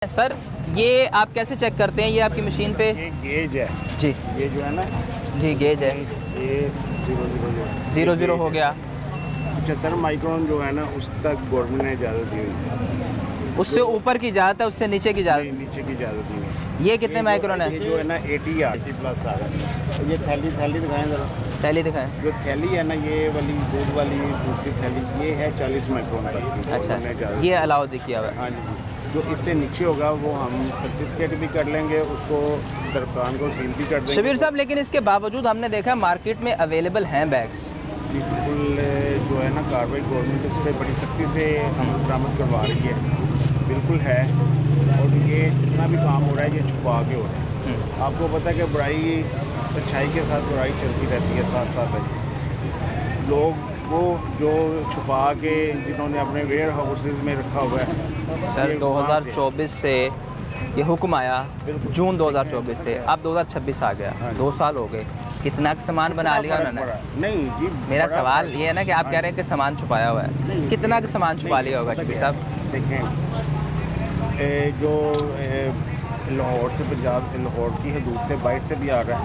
Sir ये आप कैसे चेक करते हैं? ये आपकी मशीन पे ये गेज है जी, ये जो है ना जी गेज है, ये 00 हो गया। 75 माइक्रोन जो है ना उस तक गवर्नमेंट ने इजाज़त दी हुई है। उससे ऊपर की इजाज़त है, उससे नीचे की नहीं, इजाज़त। नीचे की इजाज़त दी है। ये कितने माइक्रोन ये है? जो है ना 80 प्लस आ रहा है। ये थैली दिखाएं ज़रा। थैली दिखाएं। जो थैली है ना ये वाली दूध वाली दूसरी थैली ये है 40 माइक्रोन तक की। अच्छा, गवर्नमेंट ने इजाज़त ये अलाउ किया हुआ है। हाँ जी। जो इससे नीचे होगा वो हम सर्टिफिकेट भी कर लेंगे, उसको दरखान को सील भी कर देंगे। शबीर साहब, लेकिन इसके बावजूद हमने देखा मार्केट में अवेलेबल हैं बैग्स। बिल्कुल जो है ना कार्रवाई गवर्नमेंट इस पर बड़ी सख्ती से अमल दरामद करवा रही है, बिल्कुल है। और ये जितना भी काम हो रहा है ये छुपा के हो रहा है। आपको पता है कि बुराई अच्छाई के साथ बुराई चलती रहती है साथ साथ। लोग वो जो छुपा के जिन्होंने अपने वेयर हाउसेज में रखा हुआ है सर 2024 से ये हुक्म आया, जून 2024 से, अब 2026 आ गया, 2 साल हो गए। कितना सामान बना लिया उन्होंने? नहीं जी, मेरा सवाल ये है ना कि आप कह रहे हैं कि सामान छुपाया हुआ है, कितना सामान छुपा लिया होगा शबीर साहब? देखें जो लाहौर से पंजाब, लाहौर की हदूद से बाहर से भी आ रहा है,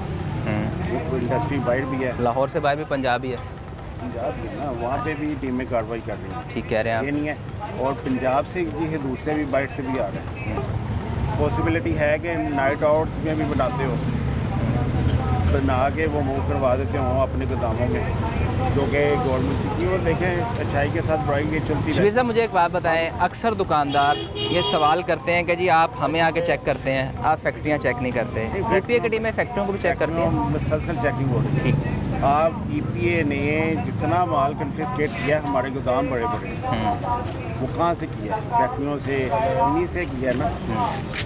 वो इंडस्ट्री बाहर भी है। लाहौर से बाहर भी पंजाब ही है। पंजाब भी है ना, वहाँ पे भी टीमें कार्रवाई कर रही हैं। ठीक कह रहे हैं ये आप। नहीं है। और पंजाब से की हदूद से भी बाहर से भी आ रहा है। पॉसिबिलिटी है कि नाइट आउट्स में भी बनाते हो, बना के वो मूव करवा देते हो अपने गोदामों में, जो कि गवर्नमेंट की। और देखें अच्छाई के साथ बुराई ये चलती शबीर है। साहब मुझे एक बात बताएं, अक्सर दुकानदार ये सवाल करते हैं कि जी आप हमें आके चेक करते हैं, आप फैक्ट्रियाँ चेक नहीं करते। EPA में फैक्ट्रियों को भी चेक करते हैं। मुसलसल चेकिंग हो रही है। ठीक। आप EPA ने जितना माल कन्फिस्केट किया है, हमारे गोदाम बड़े बड़े वो कहाँ से किया है? फैक्ट्रियों से, उन्हीं से किया है ना।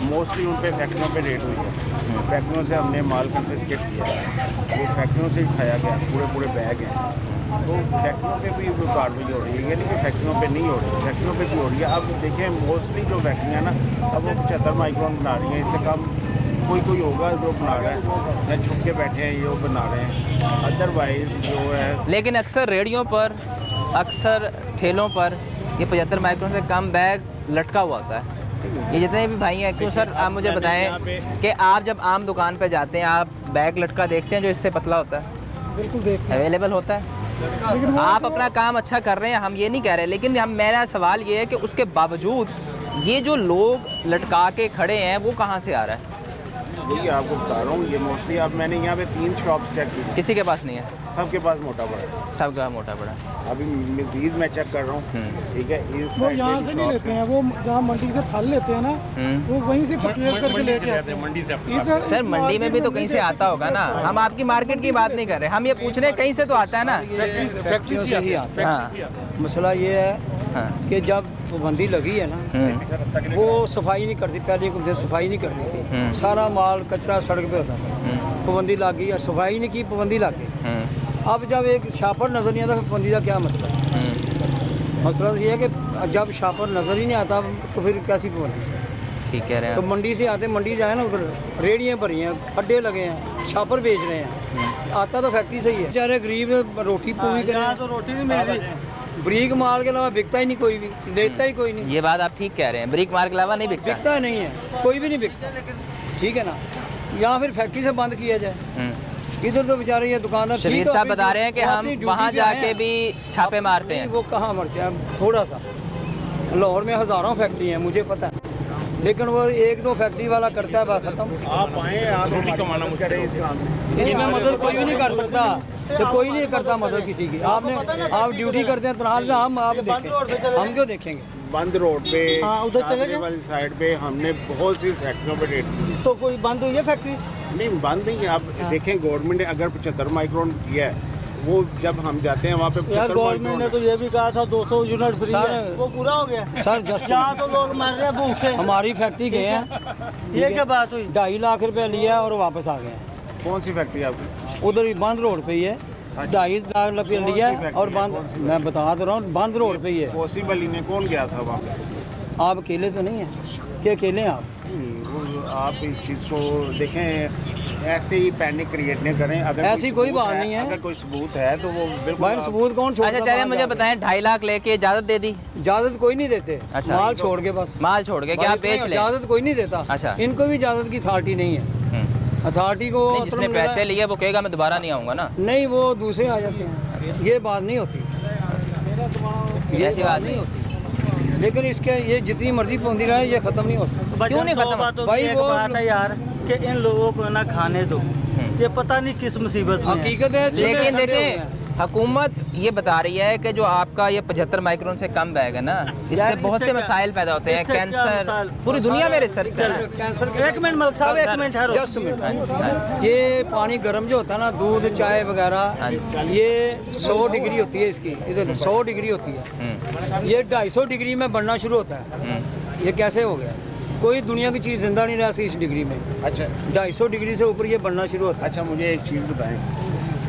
मोस्टली उन पे फैक्ट्रियों पे रेट हुई है। फैक्ट्रियों से हमने माल कन्फिस्केट किया है, वो फैक्ट्रियों से उठाया गया, पूरे बैग हैं। तो फैक्ट्रियों पे भी वो कार्रवाई हो रही है, यानी कि फैक्ट्रियों पे नहीं हो रही है, फैक्ट्रियों पे भी हो रही है। अब देखें मोस्टली जो फैक्ट्रियाँ ना अब वो 75 माइक्रोन बना रही हैं, इससे कम कोई होगा जो बना रहा है, या छुप के बैठे हैं ये वो बना रहे हैं। अदरवाइज जो है, लेकिन अक्सर रेडियो पर, अक्सर ठेलों पर ये 75 माइक्रोन से कम बैग लटका हुआ होता है। ये जितने भी भाई हैं, क्यों सर आप मुझे बताएं कि आप जब आम दुकान पे जाते हैं आप बैग लटका देखते हैं जो इससे पतला होता है? बिल्कुल देखते हैं, अवेलेबल होता है। लेकिन वो आप अपना काम अच्छा कर रहे हैं, हम ये नहीं कह रहे, लेकिन मेरा सवाल ये है कि उसके बावजूद ये जो लोग लटका के खड़े हैं वो कहाँ से आ रहा है? वही आपको बता रहा हूँ। ये मोस्टली अब मैंने यहाँ पे 3 शॉप्स चेक की, किसी के पास नहीं है, सबके पास मोटा बड़ा है। सबका मोटा बड़ा। अभी मजीद मैं चेक कर रहा हूँ, ठीक है। इस वो साइड यहाँ पे से भी नहीं शॉप्स लेते हैं। हैं, वो जहाँ मंडी से फल लेते हैं ना, वो वहीं से परचेज करके लेके आते हैं मंडी से। सर मंडी में भी तो कहीं से आता होगा ना, हम आपकी मार्केट की बात नहीं कर रहे, हम ये पूछ रहे हैं कहीं से तो आता है ना। फैक्ट्रियों से ही आता हाँ है। मसला ये है हाँ। कि जब पाबंदी लगी है ना, वो सफाई नहीं करती, पहले कुछ सफाई नहीं करती थी, सारा माल कचरा सड़क पे होता था। पाबंदी लग गई और सफाई नहीं की, पाबंदी लग गई। अब जब एक छापर नज़र नहीं आता फिर पाबंदी का क्या मसला है? मसला तो ये है कि जब छापर नज़र ही नहीं आता तो फिर कैसी पाबंदी? ठीक कह रहे तो हैं। मंडी से आते, मंडी जाए ना उधर रेड़ियाँ भरी हैं, अड्डे लगे हैं, छापर बेच रहे हैं, आता तो फैक्ट्री से ही है। बेचारे गरीब रोटी पूरी करें तो रोटी नहीं मिल रही। ब्रीक माल के अलावा बिकता ही नहीं, कोई भी लेता ही कोई नहीं। ये बात आप ठीक कह रहे हैं, ब्रिक मार के अलावा नहीं बिकता। बिकता नहीं है, कोई भी नहीं बिकता, ठीक है ना। या फिर फैक्ट्री से बंद किया जाए। इधर तो बेचारे ये दुकानदार शबीर साहब बता रहे हैं कि हम वहाँ जाके भी छापे मारते हैं। वो कहाँ मरते हैं? थोड़ा सा लाहौर में हज़ारों फैक्ट्री हैं, मुझे पता है, लेकिन वो 1-2 फैक्ट्री वाला करता है, बस खत्म। आप आए, आप रोटी कमाना करें इस काम में। इसमें मदद कोई भी नहीं कर सकता, तो कोई नहीं करता मदद किसी की। आप ड्यूटी करते हैं तनहाल से, हम आप देखें, हम क्यों देखेंगे? बंद रोड पे, उधर चले सामने वाली साइड पे हमने बहुत सी फैक्ट्रियों पे रेट की। तो कोई बंद हुई है फैक्ट्री? नहीं बंद नहीं है। आप देखें गवर्नमेंट ने अगर 75 माइक्रोन किया है, वो जब हम जाते हैं वहाँ पे 75 गवर्नमेंट ने तो ये भी कहा था 200 यूनिट फ्री है, वो पूरा हो गया सर। यहाँ तो लोग मर रहे हैं भूख से। हमारी फैक्ट्री गए हैं, ये क्या बात हुई? 2.5 लाख रुपए लिया और वापस आ गए हैं। कौन सी फैक्ट्री आपकी? उधर ही बंद रोड पे ही है, 2.5 लाख रुपये लिया और बंद, मैं बता दे रहा हूँ, बंद रोड पे ही है। पॉसिबल ही नहीं, कौन गया था वहाँ पे? आप अकेले तो नहीं हैं कि अकेले हैं आप? आप इस चीज़ को देखें, ऐसे ही पैनिक क्रिएट नहीं करें। अगर ऐसी कोई सबूत बात नहीं है। अगर कोई सबूत है तो वो बिल्कुल भाई सबूत कौन छोड़ता अच्छा चलिए मुझे बताएं 2.5 लाख लेके इजाज़त दे दी, इजाजत कोई नहीं देते। अच्छा। माल छोड़ के बस माल छोड़ के क्या आप बेच लें? इजाजत कोई नहीं देता। अच्छा। इनको भी इजाजत की अथॉरिटी नहीं है। अथॉरिटी को नहीं, जिसने अतरम मिला- पैसे लिए वो कहेगा मैं दोबारा नहीं आऊँगा ना, नहीं, वो दूसरे आ जाते हैं। ये बात नहीं होती, ये ऐसी बात नहीं होती। लेकिन इसके ये जितनी मर्जी पहुंची रहा है ये खत्म नहीं हो सकता। क्यों नहीं खत्म? बातों भाई की एक वो- बात है यार कि इन लोगों को ना खाने दो, ये पता नहीं किस मुसीबत में है। हकीकत है। चूल्हे लेकिन ठंडे हो गए देखें हैं। हुकूमत ये बता रही है कि जो आपका ये 75 माइक्रोन से कम बैग है ना, इससे यार, बहुत इससे से क्या- मसाइल पैदा होते हैं, इससे क्या कैंसर, मसाइल? पूरी दुनिया में रिसर्च है ना। कैंसर के एक मिनट मलिक साहब, एक मिनट ठहरो। Just minute. ये पानी गर्म जो होता है ना, दूध चाय हाँ वगैरह, जी। ये 100 डिग्री होती है इसकी, इधर 100 डिग्री होती है। ये 250 डिग्री में बनना शुरू होता है। ये कैसे हो गया? कोई दुनिया की चीज़ जिंदा नहीं रहती इस डिग्री में। अच्छा 250 डिग्री से ऊपर ये बनना शुरू होता है। अच्छा मुझे एक चीज़ बताएं,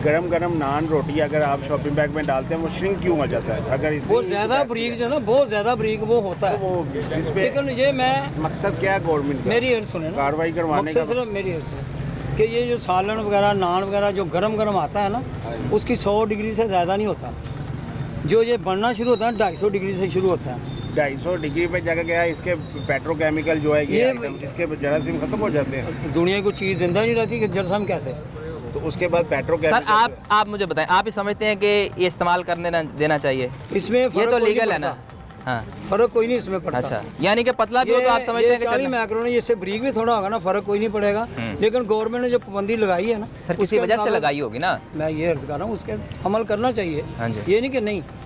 गरम गरम नान रोटी अगर आप शॉपिंग बैग में डालते हैं वो श्रिंक क्यों हो जाता है? अगर इतनी वो ज़्यादा capacity ब्रीक है, जो है ना, बहुत ज़्यादा ब्रीक वो होता तो है। वो इस पे लेकिन ये मैं मकसद क्या है गवर्नमेंट का? मेरी अर्ज सुने ना, कार्रवाई करवाने का मकसद सिर्फ मेरी अर्ज सुने कि ये जो सालन वगैरह नान वगैरह जो गरम गरम आता है ना, उसकी 100 डिग्री से ज़्यादा नहीं होता। जो ये बनना शुरू होता है 250 डिग्री से शुरू होता है। 250 डिग्री पे जगह क्या है, इसके पेट्रोकेमिकल जो है ये ये- आइटम, इसके जरासीम खत्म हो जाते हैं, दुनिया की कोई चीज़ जिंदा नहीं रहती कि जरसम कैसे। तो उसके बाद सर पेट्रोकेमिकल आप मुझे बताएं, आप ये समझते हैं कि ये इस्तेमाल करने देना चाहिए? इसमें ये फर्क तो कोई लीगल नहीं है ना? पड़ता। हाँ फर्क कोई नहीं इसमें पड़ता। अच्छा, यानी कि पतला भी हो तो आप समझते हैं कि 40 चलना। माइक्रोन है, इससे ब्रीक भी थोड़ा होगा ना, फर्क कोई नहीं पड़ेगा। लेकिन गवर्नमेंट ने जो पाबंदी लगाई है ना, सर किसी उसके वजह से मुताबिक- लगाई होगी ना? मैं ये अर्ज कर रहा हूँ उसके अमल करना चाहिए। हाँ जी। ये नहीं कि नहीं,